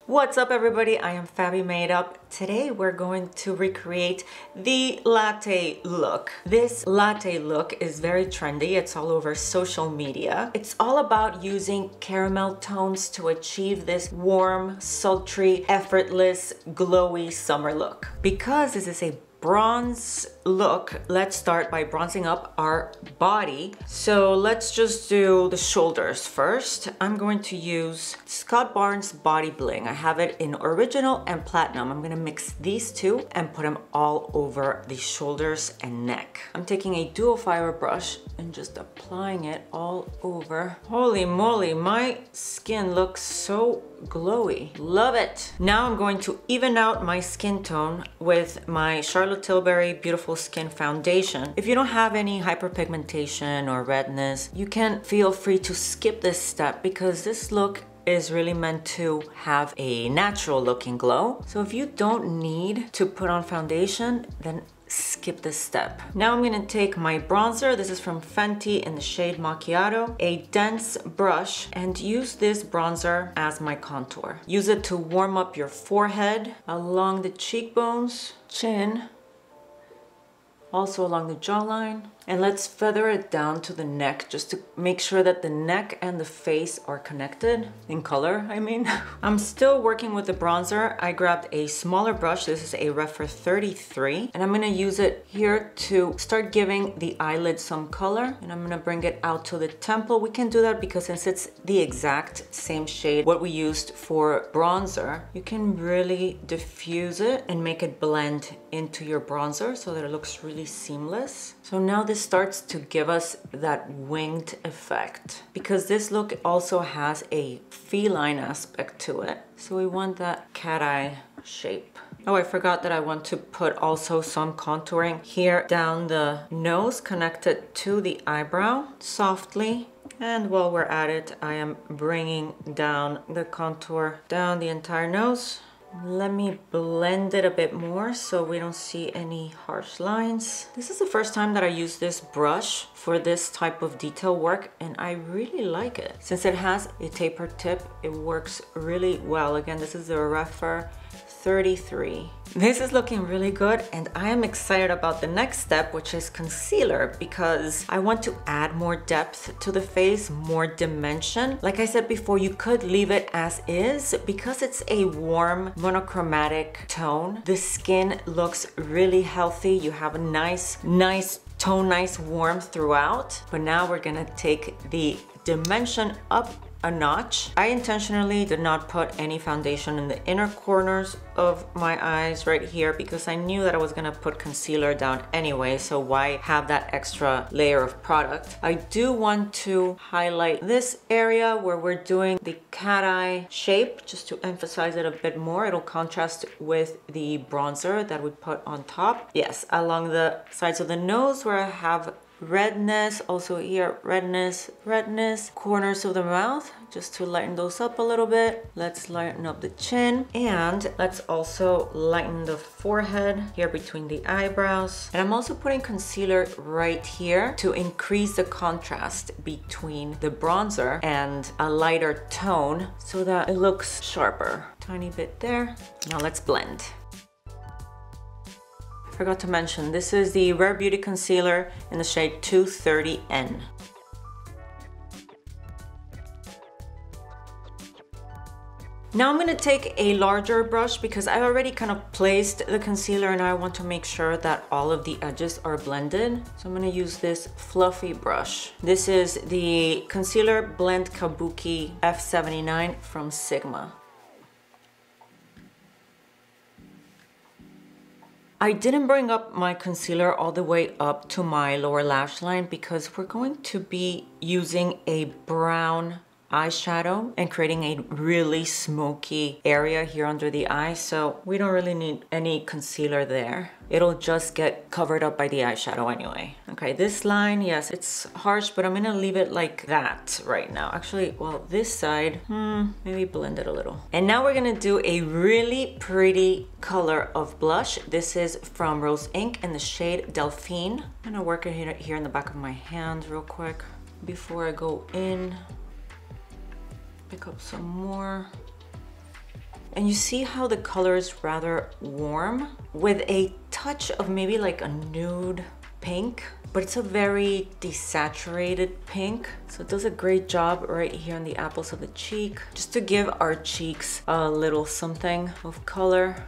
What's up everybody, I am Fabi Made Up. Today we're going to recreate the latte look. This latte look is very trendy, it's all over social media. It's all about using caramel tones to achieve this warm, sultry, effortless, glowy summer look. Because this is a bronze look, let's start by bronzing up our body. So let's just do the shoulders first. I'm going to use Scott Barnes Body Bling. I have it in original and platinum. I'm gonna mix these two and put them all over the shoulders and neck. I'm taking a dual fiber brush and just applying it all over. Holy moly, my skin looks so glowy. Love it. Now I'm going to even out my skin tone with my Charlotte Tilbury Beautiful Skin Foundation. If you don't have any hyperpigmentation or redness, you can feel free to skip this step because this look is really meant to have a natural looking glow. So if you don't need to put on foundation, then skip this step. Now I'm gonna take my bronzer. This is from Fenty in the shade Mocchiato. A dense brush, and use this bronzer as my contour. Use it to warm up your forehead, along the cheekbones, chin, also along the jawline. And let's feather it down to the neck just to make sure that the neck and the face are connected in color, I mean. I'm still working with the bronzer. I grabbed a smaller brush. This is a Refer 33. And I'm gonna use it here to start giving the eyelid some color. And I'm gonna bring it out to the temple. We can do that because since it's the exact same shade, what we used for bronzer, you can really diffuse it and make it blend into your bronzer so that it looks really seamless. So now this starts to give us that winged effect because this look also has a feline aspect to it. So we want that cat eye shape. Oh, I forgot that I want to put also some contouring here down the nose connected to the eyebrow softly. And while we're at it, I am bringing down the contour down the entire nose. Let me blend it a bit more so we don't see any harsh lines. This is the first time that I use this brush for this type of detail work and I really like it. Since it has a taper tip, it works really well. Again, this is the Refer 33. This is looking really good and I am excited about the next step, which is concealer, because I want to add more depth to the face, more dimension. Like I said before, you could leave it as is because it's a warm monochromatic tone. The skin looks really healthy. You have a nice tone, nice warmth throughout. But now we're gonna take the dimension up a notch. I intentionally did not put any foundation in the inner corners of my eyes right here because I knew that I was gonna put concealer down anyway, so why have that extra layer of product? I do want to highlight this area where we're doing the cat eye shape just to emphasize it a bit more. It'll contrast with the bronzer that we put on top. Yes, along the sides of the nose where I have redness, also here redness, corners of the mouth, just to lighten those up a little bit. Let's lighten up the chin and let's also lighten the forehead here between the eyebrows. And I'm also putting concealer right here to increase the contrast between the bronzer and a lighter tone so that it looks sharper. Tiny bit there. Now let's blend. Forgot to mention, this is the Rare Beauty Concealer in the shade 230N. Now I'm gonna take a larger brush because I already kind of placed the concealer and I want to make sure that all of the edges are blended. So I'm gonna use this fluffy brush. This is the Concealer Blend Kabuki F79 from Sigma. I didn't bring up my concealer all the way up to my lower lash line because we're going to be using a brown eyeshadow and creating a really smoky area here under the eye, so we don't really need any concealer there. It'll just get covered up by the eyeshadow anyway. Okay, this line, yes, it's harsh, but I'm gonna leave it like that right now. Actually, well, this side, maybe blend it a little. And now we're gonna do a really pretty color of blush. This is from Rose Inc in the shade Delphine. I'm gonna work it here in the back of my hand real quick before I go in. Pick up some more. And you see how the color is rather warm with a touch of maybe like a nude pink, but it's a very desaturated pink. So it does a great job right here on the apples of the cheek, just to give our cheeks a little something of color.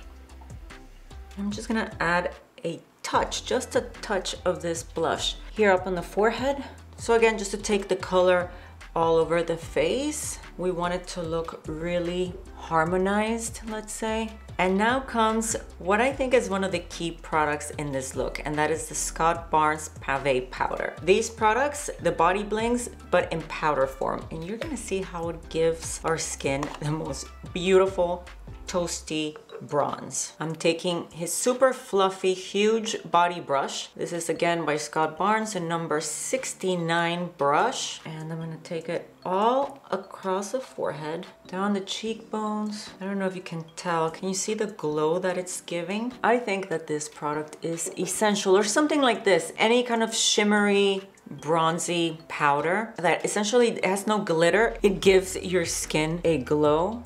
I'm just gonna add a touch, just a touch of this blush here up on the forehead. So again, just to take the color all over the face. We want it to look really harmonized, let's say. And now comes what I think is one of the key products in this look, and that is the Scott Barnes Pavé powder. These products, the body blings, but in powder form. And you're gonna see how it gives our skin the most beautiful, toasty bronze. I'm taking his super fluffy, huge body brush. This is again by Scott Barnes, a number 69 brush. And I'm gonna take it all across the forehead, down the cheekbones. I don't know if you can tell. Can you see the glow that it's giving? I think that this product is essential, or something like this. Any kind of shimmery, bronzy powder that essentially has no glitter. It gives your skin a glow.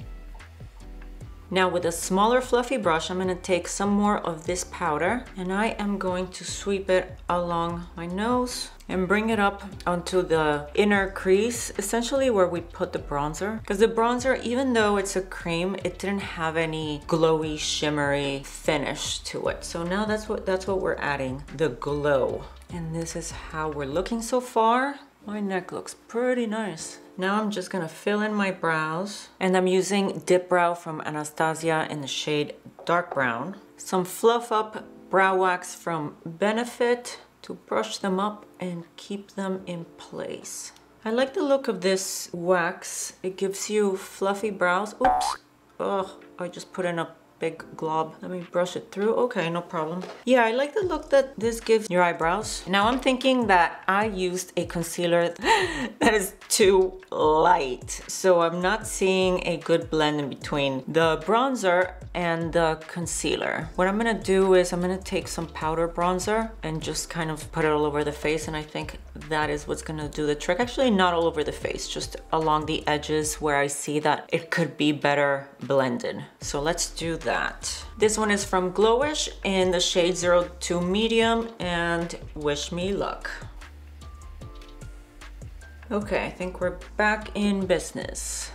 Now with a smaller fluffy brush, I'm gonna take some more of this powder and I am going to sweep it along my nose and bring it up onto the inner crease, essentially where we put the bronzer. Because the bronzer, even though it's a cream, it didn't have any glowy, shimmery finish to it. So now that's what we're adding, the glow. And this is how we're looking so far. My neck looks pretty nice. Now I'm just gonna fill in my brows, and I'm using Dip Brow from Anastasia in the shade Dark Brown. Some Fluff Up brow wax from Benefit to brush them up and keep them in place. I like the look of this wax. It gives you fluffy brows. Oops, oh, I just put in a big glob. Let me brush it through. Okay, no problem. Yeah, I like the look that this gives your eyebrows. Now I'm thinking that I used a concealer that is too light. So I'm not seeing a good blend in between the bronzer and the concealer. What I'm gonna do is I'm gonna take some powder bronzer and just kind of put it all over the face, and I think that is what's gonna do the trick. Actually, not all over the face, just along the edges where I see that it could be better blended. So let's do that. This one is from Glowish in the shade 02 Medium, and wish me luck. Okay, I think we're back in business.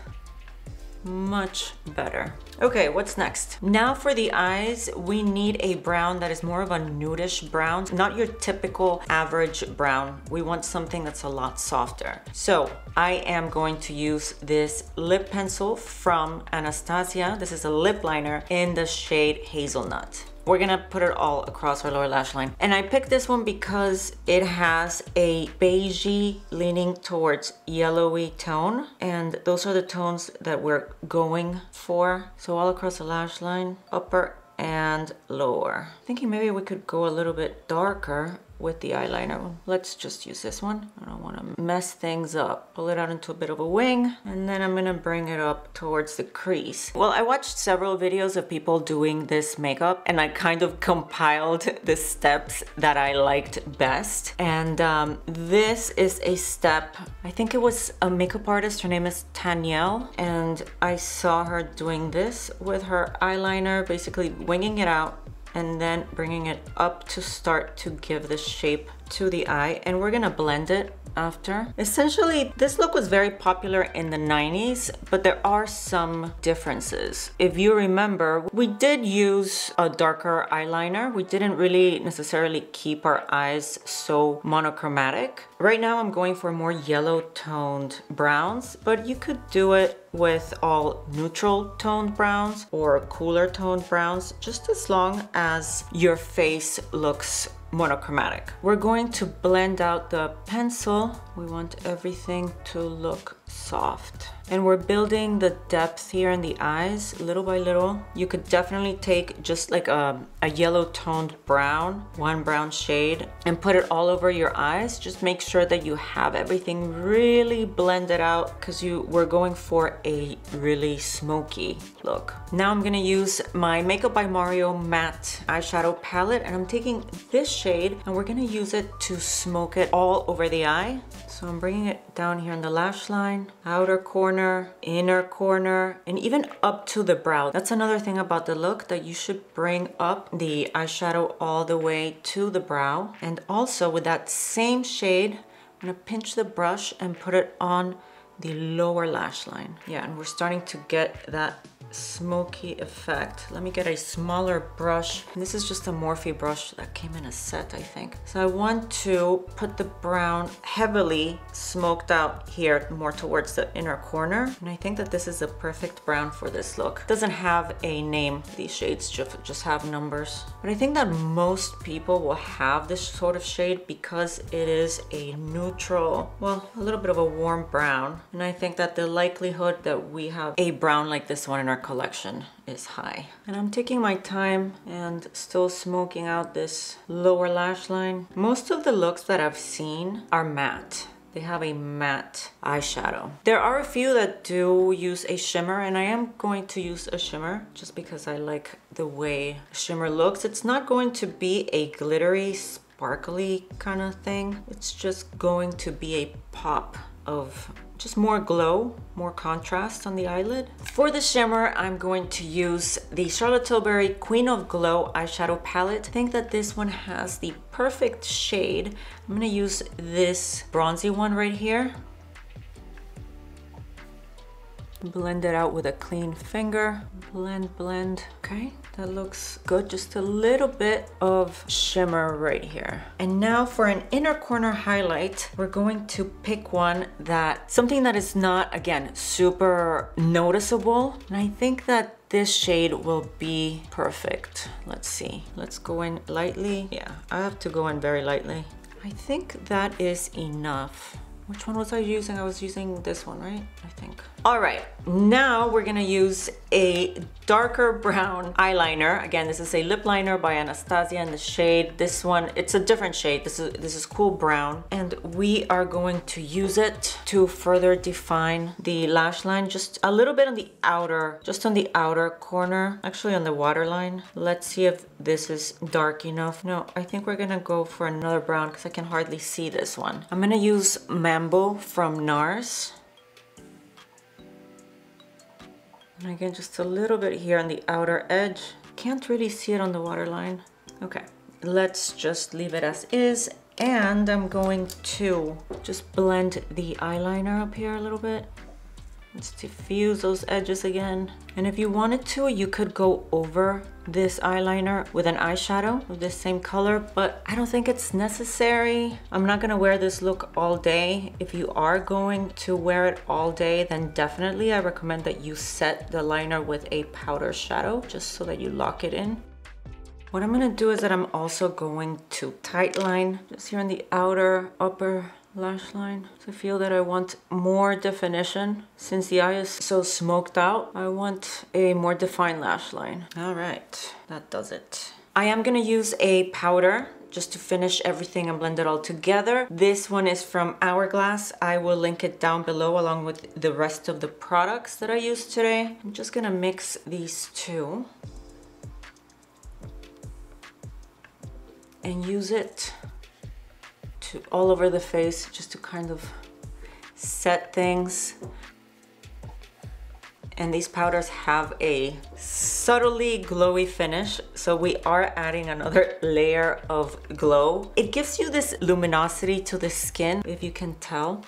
Much better. Okay, what's next? Now for the eyes, we need a brown that is more of a nudish brown, not your typical average brown. We want something that's a lot softer. So I am going to use this lip pencil from Anastasia. This is a lip liner in the shade Hazelnut. We're gonna put it all across our lower lash line. And I picked this one because it has a beigey leaning towards yellowy tone. And those are the tones that we're going for. So all across the lash line, upper and lower. Thinking maybe we could go a little bit darker with the eyeliner. Let's just use this one. I don't want to mess things up. Pull it out into a bit of a wing, and then I'm gonna bring it up towards the crease. Well, I watched several videos of people doing this makeup, and I kind of compiled the steps that I liked best. And this is a step, I think it was a makeup artist, her name is Tanielle, and I saw her doing this with her eyeliner, basically winging it out and then bringing it up to start to give the shape to the eye, and we're gonna blend it after. Essentially, this look was very popular in the 90s, but there are some differences. If you remember, we did use a darker eyeliner. We didn't really necessarily keep our eyes so monochromatic. Right now, I'm going for more yellow toned browns, but you could do it with all neutral toned browns or cooler toned browns, just as long as your face looks monochromatic. We're going to blend out the pencil. We want everything to look soft. And we're building the depth here in the eyes little by little. You could definitely take just like a yellow toned brown, one brown shade, and put it all over your eyes. Just make sure that you have everything really blended out, because we're going for a really smoky look. Now I'm gonna use my Makeup by Mario matte eyeshadow palette, and I'm taking this shade and we're gonna use it to smoke it all over the eye. So I'm bringing it down here in the lash line, outer corner, inner corner, and even up to the brow. That's another thing about the look, that you should bring up the eyeshadow all the way to the brow. And also with that same shade, I'm gonna pinch the brush and put it on the lower lash line. Yeah, and we're starting to get that smoky effect. Let me get a smaller brush. And this is just a Morphe brush that came in a set, I think. So I want to put the brown heavily smoked out here, more towards the inner corner. And I think that this is a perfect brown for this look. It doesn't have a name. These shades just have numbers. But I think that most people will have this sort of shade because it is a neutral, well, a little bit of a warm brown. And I think that the likelihood that we have a brown like this one in our collection is high. And I'm taking my time and still smoking out this lower lash line. Most of the looks that I've seen are matte. They have a matte eyeshadow. There are a few that do use a shimmer, and I am going to use a shimmer just because I like the way shimmer looks. It's not going to be a glittery, sparkly kind of thing. It's just going to be a pop of just more glow, more contrast on the eyelid. For the shimmer, I'm going to use the Charlotte Tilbury Queen of Glow eyeshadow palette. I think that this one has the perfect shade. I'm gonna use this bronzy one right here. Blend it out with a clean finger. Blend, blend. Okay, that looks good. Just a little bit of shimmer right here. And now for an inner corner highlight, we're going to pick one something that is not, again, super noticeable. And I think that this shade will be perfect. Let's see. Let's go in lightly. Yeah, I have to go in very lightly. I think that is enough. Which one was I using? I was using this one, right? I think. All right, now we're gonna use a darker brown eyeliner. Again, this is a lip liner by Anastasia in the shade. This one, it's a different shade. This is cool brown. And we are going to use it to further define the lash line, just a little bit on the outer, just on the outer corner, actually on the waterline. Let's see if this is dark enough. No, I think we're gonna go for another brown because I can hardly see this one. I'm gonna use Mambo from NARS. And again, just a little bit here on the outer edge. Can't really see it on the waterline. Okay, let's just leave it as is. And I'm going to just blend the eyeliner up here a little bit. Let's diffuse those edges again. And if you wanted to, you could go over this eyeliner with an eyeshadow of the same color, but I don't think it's necessary. I'm not gonna wear this look all day. If you are going to wear it all day, then definitely I recommend that you set the liner with a powder shadow, just so that you lock it in. What I'm gonna do is that I'm also going to tight line just here on the outer upper lash line. So I feel that I want more definition. Since the eye is so smoked out, I want a more defined lash line. All right, that does it. I am gonna use a powder just to finish everything and blend it all together. This one is from Hourglass. I will link it down below along with the rest of the products that I used today. I'm just gonna mix these two and use it all over the face, just to kind of set things. And these powders have a subtly glowy finish, so we are adding another layer of glow. It gives you this luminosity to the skin, if you can tell.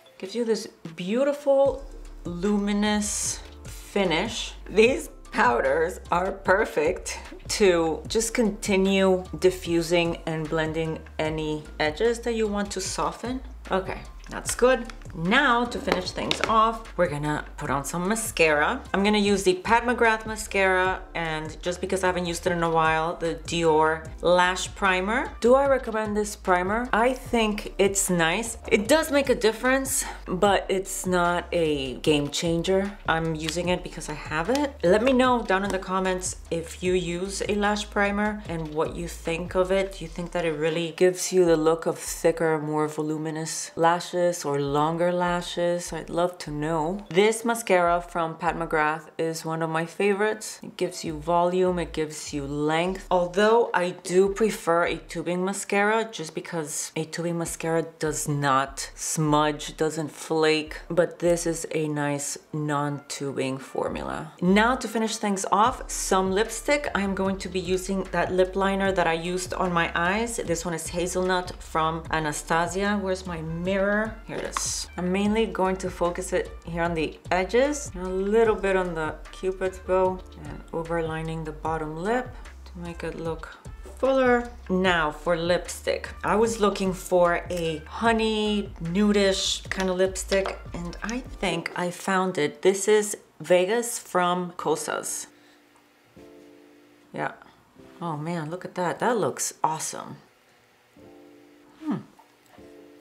It gives you this beautiful luminous finish. These powders are perfect to just continue diffusing and blending any edges that you want to soften. Okay, that's good. Now to finish things off, we're gonna put on some mascara. I'm gonna use the Pat McGrath mascara, and just because I haven't used it in a while, the Dior Lash Primer. Do I recommend this primer? I think it's nice. It does make a difference, but it's not a game changer. I'm using it because I have it. Let me know down in the comments if you use a lash primer and what you think of it. Do you think that it really gives you the look of thicker, more voluminous lashes or longer longer lashes? I'd love to know. This mascara from Pat McGrath is one of my favorites. It gives you volume, it gives you length. Although I do prefer a tubing mascara just because a tubing mascara does not smudge, doesn't flake, but this is a nice non-tubing formula. Now to finish things off, some lipstick. I'm going to be using that lip liner that I used on my eyes. This one is Hazelnut from Anastasia. Where's my mirror? Here it is. I'm mainly going to focus it here on the edges, a little bit on the Cupid's bow, and overlining the bottom lip to make it look fuller. Now for lipstick. I was looking for a honey, nudish kind of lipstick, and I think I found it. This is Vegas from Kosas. Yeah. Oh man, look at that. That looks awesome.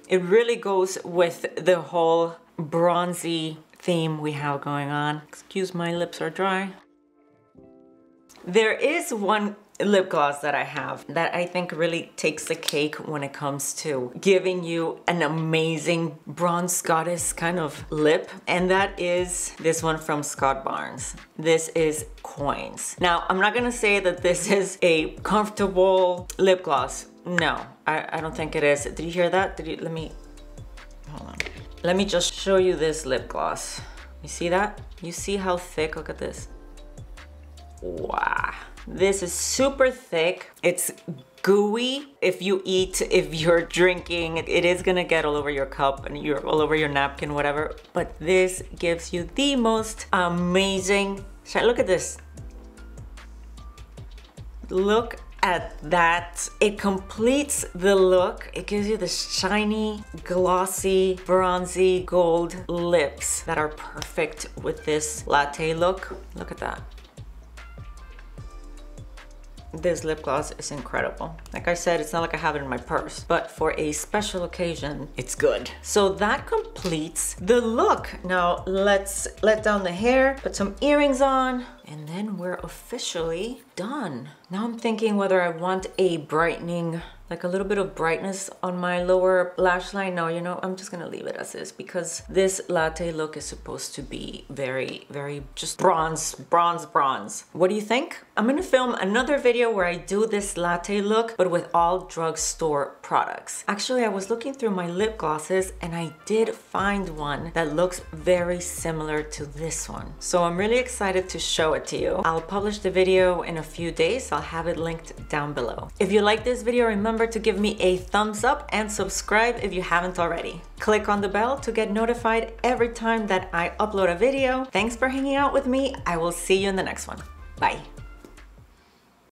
It really goes with the whole bronzy theme we have going on. Excuse, my lips are dry. There is one lip gloss that I have that I think really takes the cake when it comes to giving you an amazing bronze goddess kind of lip, and that is this one from Scott Barnes. This is Coins. Now, I'm not gonna say that this is a comfortable lip gloss. No, I don't think it is. Did you hear that? Let me, hold on. Let me just show you this lip gloss. You see that? You see how thick? Look at this. Wow. This is super thick. It's gooey. If you eat, if you're drinking, it is gonna get all over your cup and all over your napkin, whatever. But this gives you the most amazing shine. Look at this. Look at that. It completes the look. It gives you the shiny, glossy, bronzy gold lips that are perfect with this latte look. Look at that. This lip gloss is incredible. Like I said, it's not like I have it in my purse, but for a special occasion, it's good. So that completes the look. Now let's let down the hair, put some earrings on, and then we're officially done. Now I'm thinking whether I want a brightening, like a little bit of brightness on my lower lash line. No, you know, I'm just gonna leave it as is because this latte look is supposed to be very, very just bronze. What do you think? I'm gonna film another video where I do this latte look, but with all drugstore products. Actually, I was looking through my lip glosses and I did find one that looks very similar to this one. So I'm really excited to show it to you. I'll publish the video in a few days. I'll have it linked down below. If you like this video, remember to give me a thumbs up and subscribe if you haven't already. Click on the bell to get notified every time that I upload a video. Thanks for hanging out with me. I will see you in the next one. Bye.